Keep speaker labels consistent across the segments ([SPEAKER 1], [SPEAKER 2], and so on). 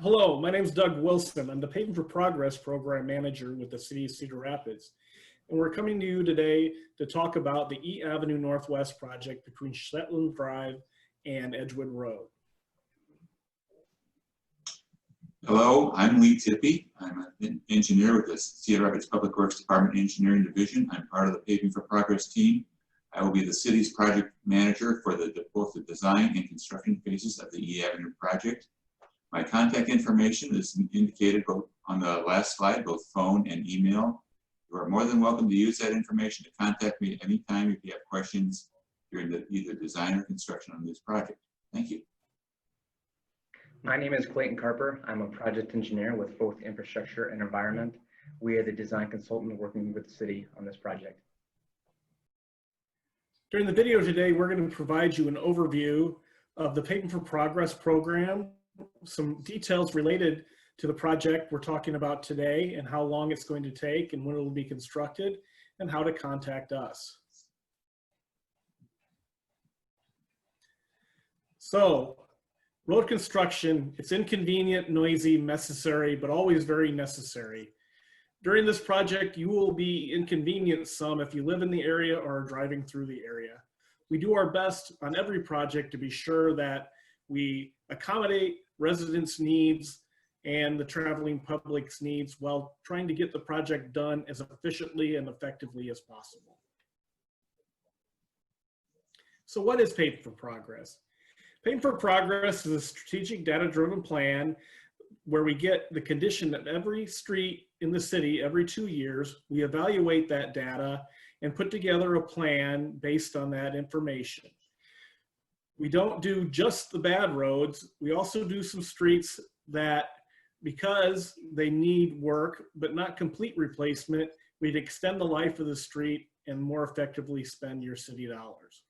[SPEAKER 1] Hello, my name is Doug Wilson. I'm the Paving for Progress Program Manager with the City of Cedar Rapids. And we're coming to you today to talk about the E Avenue Northwest project between Shetland Drive and Edgewood Road.
[SPEAKER 2] Hello, I'm Lee Tippy. I'm an engineer with the Cedar Rapids Public Works Department Engineering Division. I'm part of the Paving for Progress team. I will be the city's project manager for both the design and construction phases of the E Avenue project. My contact information is indicated both on the last slide, both phone and email. You are more than welcome to use that information to contact me at any time if you have questions during either design or construction on this project. Thank you.
[SPEAKER 3] My name is Clayton Carper. I'm a project engineer with both infrastructure and environment. We are the design consultant working with the city on this project.
[SPEAKER 1] During the video today, we're going to provide you an overview of the Paving for Progress program, some details related to the project we're talking about today and how long it's going to take and when it will be constructed and how to contact us. So, road construction, it's inconvenient, noisy, necessary, but always very necessary. During this project, you will be inconvenienced some if you live in the area or are driving through the area. We do our best on every project to be sure that we accommodate residents' needs and the traveling public's needs while trying to get the project done as efficiently and effectively as possible. So what is Paving for Progress? Paving for Progress is a strategic data-driven plan where we get the condition of every street in the city every 2 years. We evaluate that data and put together a plan based on that information. We don't do just the bad roads. We also do some streets that, because they need work but not complete replacement, we'd extend the life of the street and more effectively spend your city dollars.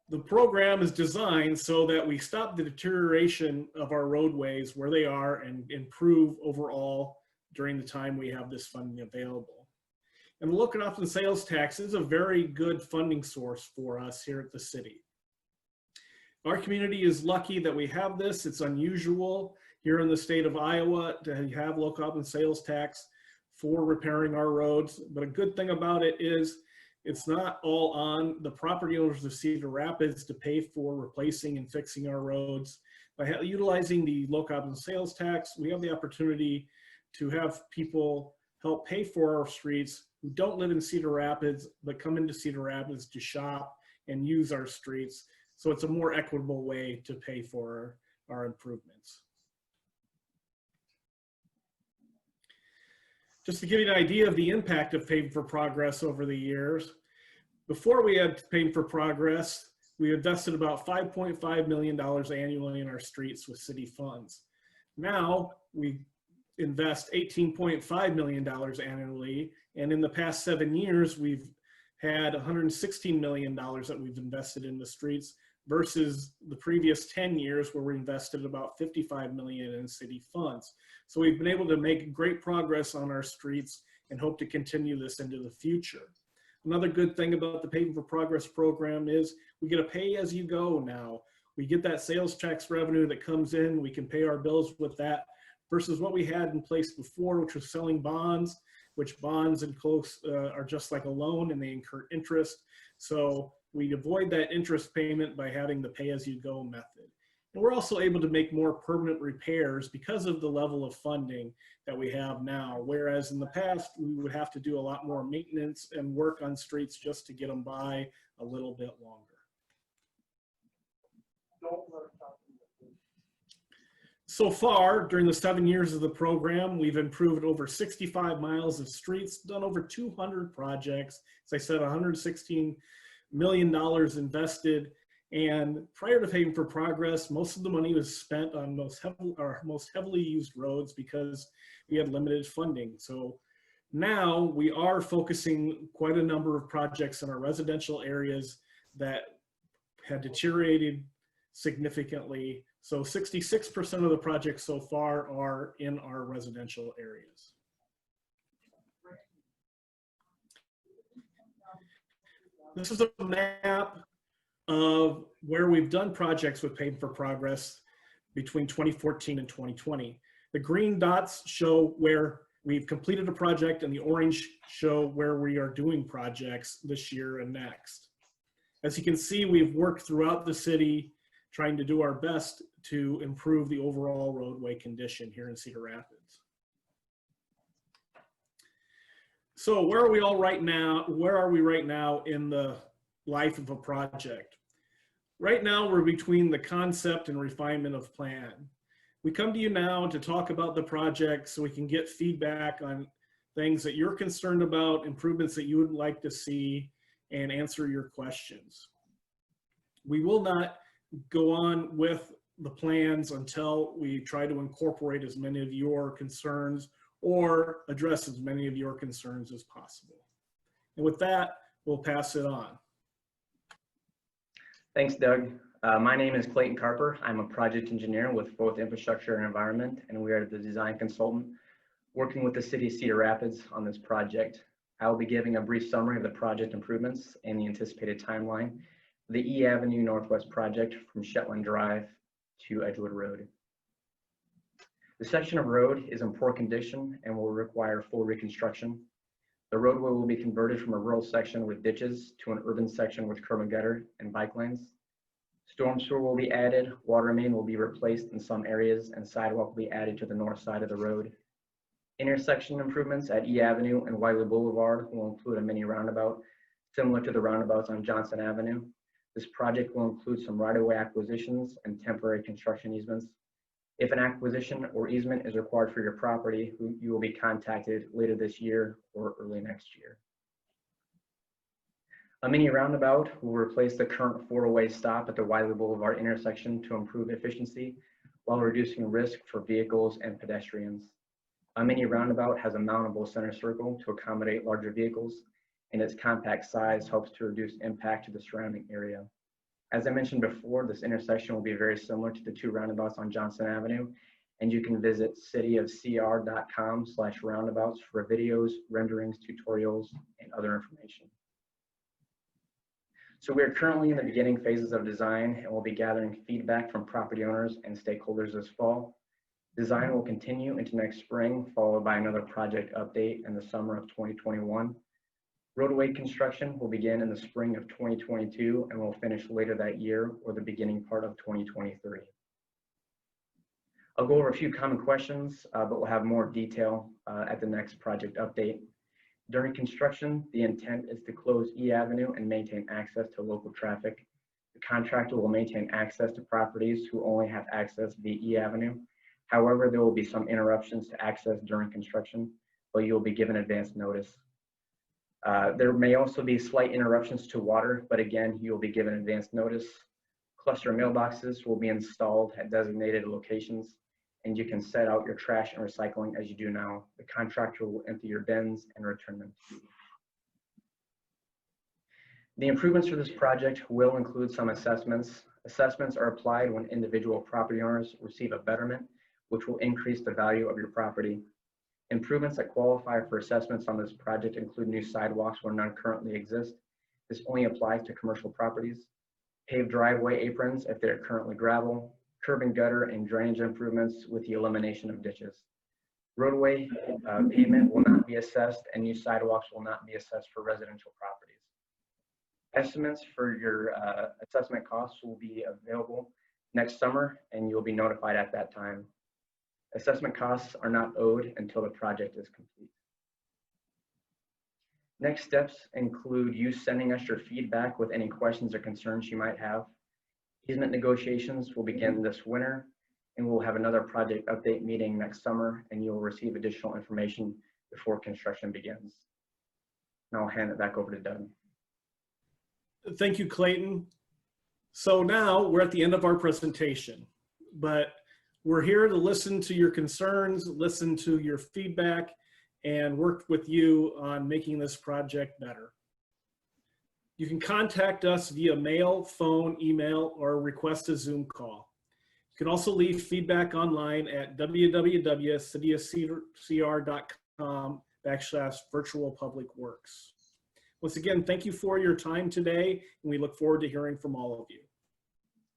[SPEAKER 1] The program is designed so that we stop the deterioration of our roadways where they are and improve overall during the time we have this funding available. And the local option sales tax is a very good funding source for us here at the city. Our community is lucky that we have this. It's unusual here in the state of Iowa to have local option sales tax for repairing our roads. But a good thing about it is it's not all on the property owners of Cedar Rapids to pay for replacing and fixing our roads. By utilizing the local option sales tax, we have the opportunity to have people help pay for our streets who don't live in Cedar Rapids but come into Cedar Rapids to shop and use our streets. So it's a more equitable way to pay for our improvements. Just to give you an idea of the impact of Paving for Progress over the years, before we had Paving for Progress, we invested about $5.5 million annually in our streets with city funds. Now we invest $18.5 million annually, and in the past 7 years, we've had $116 million that we've invested in the streets versus the previous 10 years where we invested about $55 million in city funds. So we've been able to make great progress on our streets and hope to continue this into the future. Another good thing about the Paving for Progress program is we get a pay-as-you-go now. We get that sales tax revenue that comes in, we can pay our bills with that versus what we had in place before, which was selling bonds, which bonds and close are just like a loan and they incur interest. So we avoid that interest payment by having the pay-as-you-go method. And we're also able to make more permanent repairs because of the level of funding that we have now, whereas in the past, we would have to do a lot more maintenance and work on streets just to get them by a little bit longer. So far, during the 7 years of the program, we've improved over 65 miles of streets, done over 200 projects. As I said, $116 million invested. And prior to Paving for Progress, most of the money was spent on our most heavily used roads because we had limited funding. So now we are focusing quite a number of projects in our residential areas that had deteriorated significantly. So 66% of the projects so far are in our residential areas. This is a map of where we've done projects with Paving for Progress. between 2014 and 2020. The green dots show where we've completed a project, and the orange show where we are doing projects this year and next. As you can see, we've worked throughout the city trying to do our best to improve the overall roadway condition here in Cedar Rapids. So where are we right now in the life of a project? Right now, we're between the concept and refinement of plan. We come to you now to talk about the project so we can get feedback on things that you're concerned about, improvements that you would like to see, and answer your questions. We will not go on with the plans until we try to incorporate as many of your concerns or address as many of your concerns as possible. And with that, we'll pass it on.
[SPEAKER 3] Thanks, Doug. My name is Clayton Carper. I'm a project engineer with both infrastructure and environment, and we are the design consultant working with the city of Cedar Rapids on this project. I will be giving a brief summary of the project improvements and the anticipated timeline for the E Avenue Northwest project from Shetland Drive to Edgewood Road. The section of road is in poor condition and will require full reconstruction. The roadway will be converted from a rural section with ditches to an urban section with curb and gutter and bike lanes. Storm sewer will be added, water main will be replaced in some areas, and sidewalk will be added to the north side of the road. Intersection improvements at E Avenue and Wiley Boulevard will include a mini roundabout similar to the roundabouts on Johnson Avenue. This project will include some right-of-way acquisitions and temporary construction easements. If an acquisition or easement is required for your property, you will be contacted later this year or early next year. A mini roundabout will replace the current 4-way stop at the Wiley Boulevard intersection to improve efficiency while reducing risk for vehicles and pedestrians. A mini roundabout has a mountable center circle to accommodate larger vehicles, and its compact size helps to reduce impact to the surrounding area. As I mentioned before, this intersection will be very similar to the 2 roundabouts on Johnson Avenue, and you can visit cityofcr.com/roundabouts for videos, renderings, tutorials, and other information. So we are currently in the beginning phases of design, and we'll be gathering feedback from property owners and stakeholders this fall. Design will continue into next spring, followed by another project update in the summer of 2021. Roadway construction will begin in the spring of 2022 and will finish later that year or the beginning part of 2023. I'll go over a few common questions, but we'll have more detail at the next project update. During construction, the intent is to close E Avenue and maintain access to local traffic. The contractor will maintain access to properties who only have access via E Avenue. However, there will be some interruptions to access during construction, but you'll be given advance notice. There may also be slight interruptions to water, but again, you'll be given advance notice. Cluster mailboxes will be installed at designated locations, and you can set out your trash and recycling as you do now. The contractor will empty your bins and return them to you. The improvements for this project will include some assessments. Assessments are applied when individual property owners receive a betterment, which will increase the value of your property. Improvements that qualify for assessments on this project include new sidewalks where none currently exist. This only applies to commercial properties. Paved driveway aprons if they're currently gravel. Curb and gutter and drainage improvements with the elimination of ditches. Roadway pavement will not be assessed, and new sidewalks will not be assessed for residential properties. Estimates for your assessment costs will be available next summer, and you'll be notified at that time. Assessment costs are not owed until the project is complete. Next steps include you sending us your feedback with any questions or concerns you might have. Easement negotiations will begin this winter, and we'll have another project update meeting next summer, and you'll receive additional information before construction begins. Now I'll hand it back over to Doug.
[SPEAKER 1] Thank you, Clayton. So now we're at the end of our presentation, but we're here to listen to your concerns, listen to your feedback, and work with you on making this project better. You can contact us via mail, phone, email, or request a Zoom call. You can also leave feedback online at www.cityofcr.com/virtual public works. Once again, thank you for your time today, and we look forward to hearing from all of you.